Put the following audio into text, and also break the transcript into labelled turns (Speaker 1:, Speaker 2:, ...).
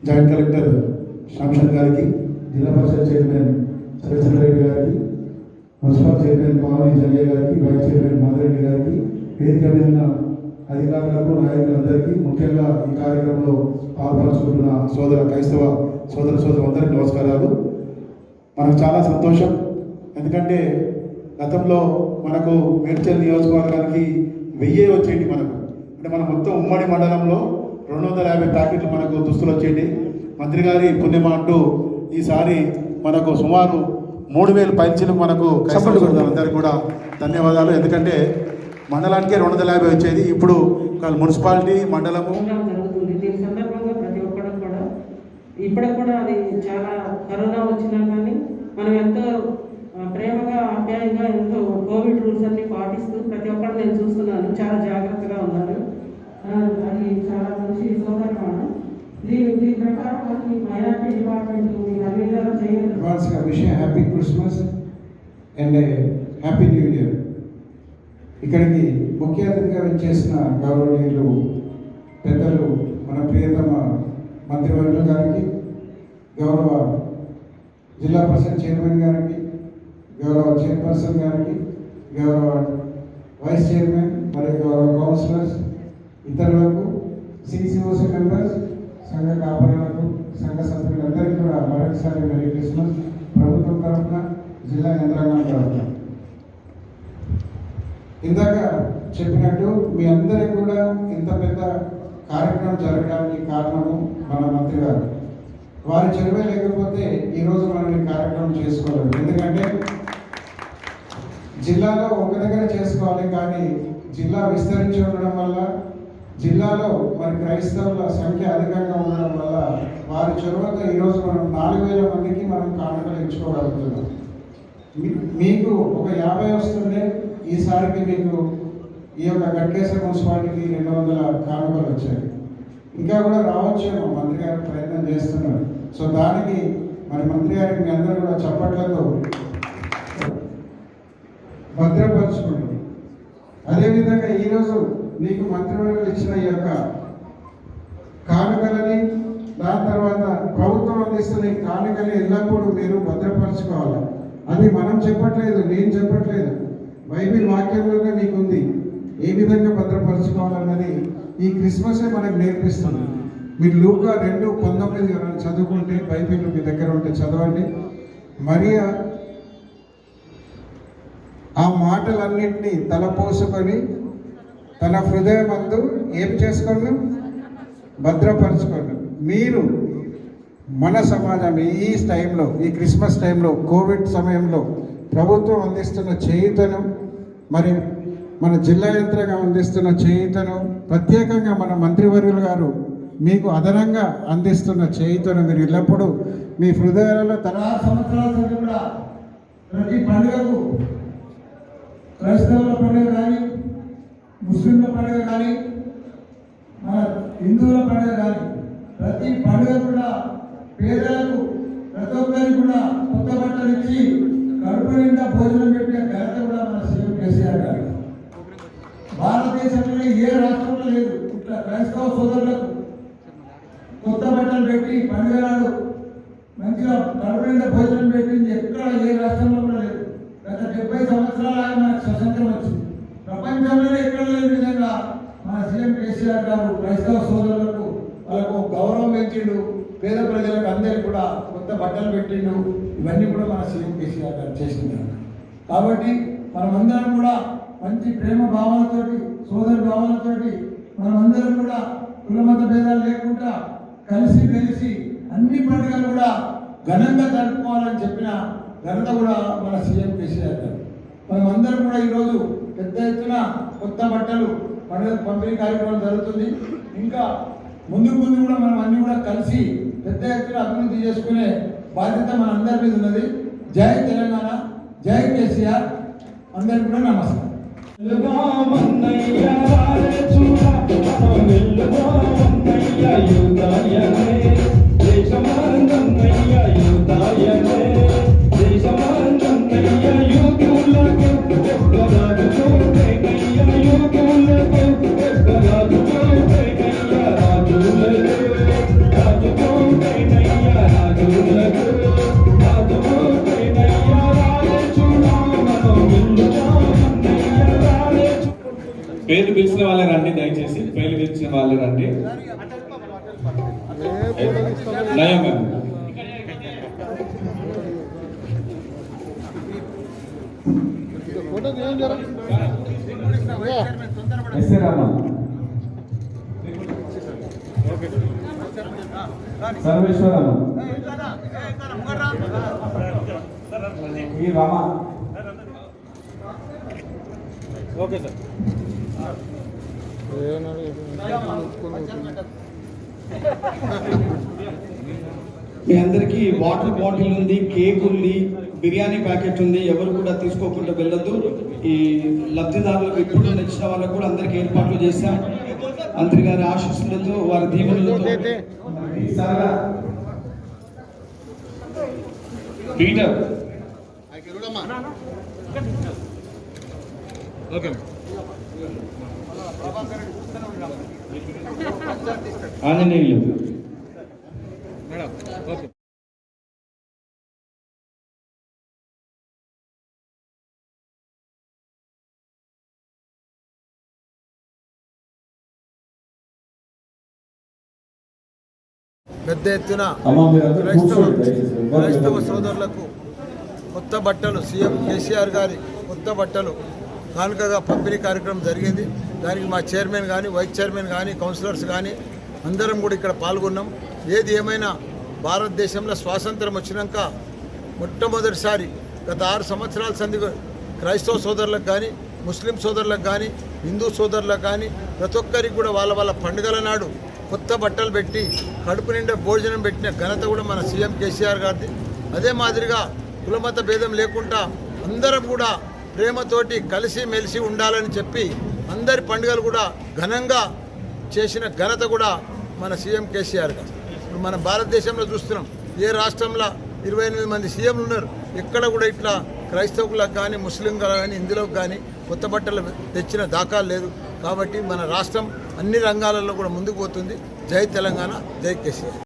Speaker 1: Joint collector శ్యామ్చంద్ గారికి, జిల్లా పరిషత్ chairman సత్యచంద్ర Reddy గారికి, మున్సిపల్ చైర్మన్ పావని జంజయ్ గారికి, వైస్ చైర్మన్ మాధరెడ్డి గారికి, వేదిక మీద ఉన్న అధికారులకు, నాయకులందరికీ, ముఖ్యంగా ఈ కార్యక్రమంలో పాల్పంచుకుంటున్న క్రైస్తవ సోదరులందరికీ నమస్కారాలు. మనకు చాలా సంతోషం, ఎందుకంటే గతంలో మనకు మేడ్చల్ నియోజకవర్గానికి 1000 వచ్చేటి మనకు, అంటే మన మొత్తం ఉమ్మడి మండలంలో 250 ప్యాకెట్లు మనకు దుస్తులు వచ్చేటి. మంత్రి గారి పుణ్యమా అంటూ ఈసారి మనకు సుమారు 3000 పైచీలకు మనకు అందరికీ కూడా ధన్యవాదాలు. ఎందుకంటే మండలానికే 250 వచ్చేది, ఇప్పుడు మున్సిపాలిటీ మండలము
Speaker 2: జరుగుతుంది. దీని సందర్భంగా ప్రతి ఒక్కరు కూడా ఇప్పటికి కూడా అది చాలా కరోనా వచ్చినా కానీ మనం ఎంతో ప్రేమగా ఆప్యాయంగా ఎంతో కోవిడ్ రూల్స్ అన్ని పాటిస్తూ ప్రతి ఒక్కరు నేను చూస్తున్నాను చాలా జాగ్రత్తగా ఉన్నారు. అది చాలా మంచి సోదరమానం. దీని ప్రకారం మనకి మైనారిటీ డిపార్ట్మెంట్
Speaker 3: విషయం happy Christmas and happy new year. ఇక్కడికి ముఖ్య అతిథిగా వచ్చేసిన గౌరవనీయులు పెద్దలు మన ప్రియతమ మంత్రివర్యుల గారికి, గౌరవ జిల్లా పరిషత్ చైర్మన్ గారికి, గౌరవ చైర్పర్సన్ గారికి, గౌరవ వైస్ చైర్మన్ మరియు గౌరవ కౌన్సిలర్స్, ఇతరులకు, సిసిఓసి మెంబర్స్, సంఘ కాపరులకు, సంఘ సభ్యులందరికీ కూడా మరొకసారి మెరీ క్రిస్మస్. ప్రభుత్వం తరఫున, జిల్లా యంత్రాంగం తరఫున ఇందాక చెప్పినట్టు మీ అందరికీ కూడా ఇంత పెద్ద కార్యక్రమం జరగడానికి కారణము మన మంత్రి గారు. వారి చొరవ లేకపోతే ఈరోజు మనం ఈ కార్యక్రమం చేసుకోలేము. ఎందుకంటే జిల్లాలో ఒక దగ్గర చేసుకోవాలి, కానీ జిల్లా విస్తరించి ఉండడం వల్ల, జిల్లాలో మరి క్రైస్తవుల సంఖ్య అధికంగా ఉండడం వల్ల వారి చొరవతో ఈరోజు మనం 4000 మందికి మనం కానుకలు ఇచ్చుకోగలుగుతున్నాం. మీకు ఒక 50 వస్తుండే, ఈసారికి మీకు ఈ యొక్క గట్కేశ్వర మున్సిపాలిటీకి 200 కానుకలు వచ్చాయి. ఇంకా కూడా రావచ్చేమో, మంత్రి గారు ప్రయత్నం చేస్తున్నారు. సో దానికి మరి మంత్రి గారికి మీ అందరూ కూడా చప్పట్లతో భద్రపరుచుకుంటారు. అదేవిధంగా ఈరోజు మీకు మంత్రివర్యులు ఇచ్చిన ఈ యొక్క కానుకలని, దాని తర్వాత ప్రభుత్వం అందిస్తున్న ఈ కానుకలు ఎల్లప్పుడూ మీరు భద్రపరచుకోవాలి. అది మనం చెప్పట్లేదు, నేను చెప్పట్లేదు, బైబిల్ వాక్యంలోనే మీకు ఉంది ఏ విధంగా భద్రపరచుకోవాలన్నది. ఈ క్రిస్మసే మనకు నేర్పిస్తుంది. మీరు లూకా 2:19 చదువుకుంటే, బైబిల్ మీ దగ్గర ఉంటే చదవండి. మరియా ఆ మాటలన్నింటినీ తలపోసుకొని తన హృదయమందు ఏం చేసుకోండి, భద్రపరచుకోండి. మీరు మన సమాజం ఈ టైంలో, ఈ క్రిస్మస్ టైంలో, కోవిడ్ సమయంలో ప్రభుత్వం అందిస్తున్న చేయూతను, మరి మన జిల్లా యంత్రంగా అందిస్తున్న చేయూతను, ప్రత్యేకంగా మన మంత్రివర్యులు గారు మీకు అదనంగా అందిస్తున్న చేయూతను మీరు ఎల్లప్పుడూ మీ హృదయాలలో 16 సంవత్సరాల కూడా ప్రతి పండుగకు, క్రైస్తవుల పండుగ కానీ, ముస్లింల పండుగ కానీ, మన హిందువుల పండుగ కానీ, ప్రతి పండుగ కూడా పేదలకు ప్రతి ఒక్కరికి కూడా కొత్త బట్టలు ఇచ్చి కడుపు నిండా భోజనం పెట్టే ఘనత కూడా మన సీఎం కేసీఆర్ గారు. భారతదేశంలో ఏ రాష్ట్రంలో లేదు ఇట్లా క్రైస్తవ సోదరులకు కొత్త బట్టలు పెట్టి పండుగ నాడు మంచిగా కడుపు నిండా భోజనం పెట్టింది ఎక్కడ ఏ రాష్ట్రంలో కూడా లేదు. గత 70 సంవత్సరాలుగా మనకు స్వతంత్రం వచ్చింది. ప్రపంచంలోనే ఎక్కడ లేని విధంగా మన సీఎం కేసీఆర్ గారు క్రైస్తవ సోదరులకు వాళ్ళకు గౌరవం పెంచిండు. పేద ప్రజలకు అందరికీ కూడా కొత్త బట్టలు పెట్టిండు. ఇవన్నీ కూడా మన సీఎం కేసీఆర్ గారు చేసింది. కాబట్టి మనమందరం కూడా మంచి ప్రేమ భావాలతోటి, సోదర భావాలతోటి మనమందరం కూడా కులమత భేదాలు లేకుండా కలిసి అన్ని పండుగలు కూడా ఘనంగా జరుపుకోవాలని చెప్పిన ఘనత కూడా మన సీఎం కేసీఆర్ గారు. మనమందరం కూడా ఈరోజు పెద్ద ఎత్తున కొత్త బట్టలు పండుగ పంపిణీ కార్యక్రమం జరుగుతుంది. ఇంకా ముందు కూడా మనం అన్ని కూడా కలిసి పెద్ద ఎత్తున అభివృద్ధి చేసుకునే బాధ్యత మన అందరి మీద ఉన్నది. జై తెలంగాణ, జై కేసీఆర్. అందరికీ కూడా నమస్కారం.
Speaker 4: Thank you. దయచేసి బయలుదేరిన వాళ్ళు రండి. నయం మ్యామ్. ఎస్ఏ రామా, సర్వేశ్వరమ్మ, ఈ రామా. Okay sir.
Speaker 5: మీ అందరికీ వాటర్ బాటిల్ ఉంది, కేక్ ఉంది, బిర్యానీ ప్యాకెట్ ఉంది. ఎవరు కూడా తీసుకోకుండా వెళ్ళొద్దు. ఈ లబ్ధిదారులకు ఇప్పుడు నచ్చిన వాళ్ళకు కూడా అందరికీ ఏర్పాట్లు చేశాం. మంత్రి గారి ఆశీస్సులతో, వారి దీవెనలతో.
Speaker 4: పీటర్. ఓకే. ఆంజనేయులు. ఓకే.
Speaker 3: పెద్ద ఎత్తున క్రైస్తవ సోదరులకు కొత్త బట్టలు సీఎం కేసీఆర్ గారి కొత్త బట్టలు కానుకగా పంపిణీ కార్యక్రమం జరిగింది. దానికి మా చైర్మన్ కానీ, వైస్ చైర్మన్ కానీ, కౌన్సిలర్స్ కానీ అందరం కూడా ఇక్కడ పాల్గొన్నాం. ఏది ఏమైనా భారతదేశంలో స్వాతంత్రం వచ్చినాక మొట్టమొదటిసారి గత 6 సంవత్సరాల సంది క్రైస్తవ సోదరులకు కానీ, ముస్లిం సోదరులకు కానీ, హిందూ సోదరులకు కానీ ప్రతి ఒక్కరికి కూడా వాళ్ళ వాళ్ళ పండుగల నాడు కొత్త బట్టలు పెట్టి కడుపు నిండా భోజనం పెట్టిన ఘనత కూడా మన సీఎం కేసీఆర్ గారిది. అదే మాదిరిగా కులమత భేదం లేకుండా అందరం కూడా ప్రేమతోటి కలిసి మెలిసి ఉండాలని చెప్పి అందరి పండుగలు కూడా ఘనంగా చేసిన ఘనత కూడా మన సీఎం కేసీఆర్ గారు. ఇప్పుడు మన భారతదేశంలో చూస్తున్నాం, ఏ రాష్ట్రంలో 28 మంది సీఎంలు ఉన్నారు. ఎక్కడ కూడా ఇట్లా క్రైస్తవులకు కానీ, ముస్లింలకు కానీ, హిందువులకు కానీ కొత్త బట్టలు తెచ్చిన దాఖలు లేదు. కాబట్టి మన రాష్ట్రం అన్ని రంగాలలో కూడా ముందుకు పోతుంది. జై తెలంగాణ, జై కేసీఆర్.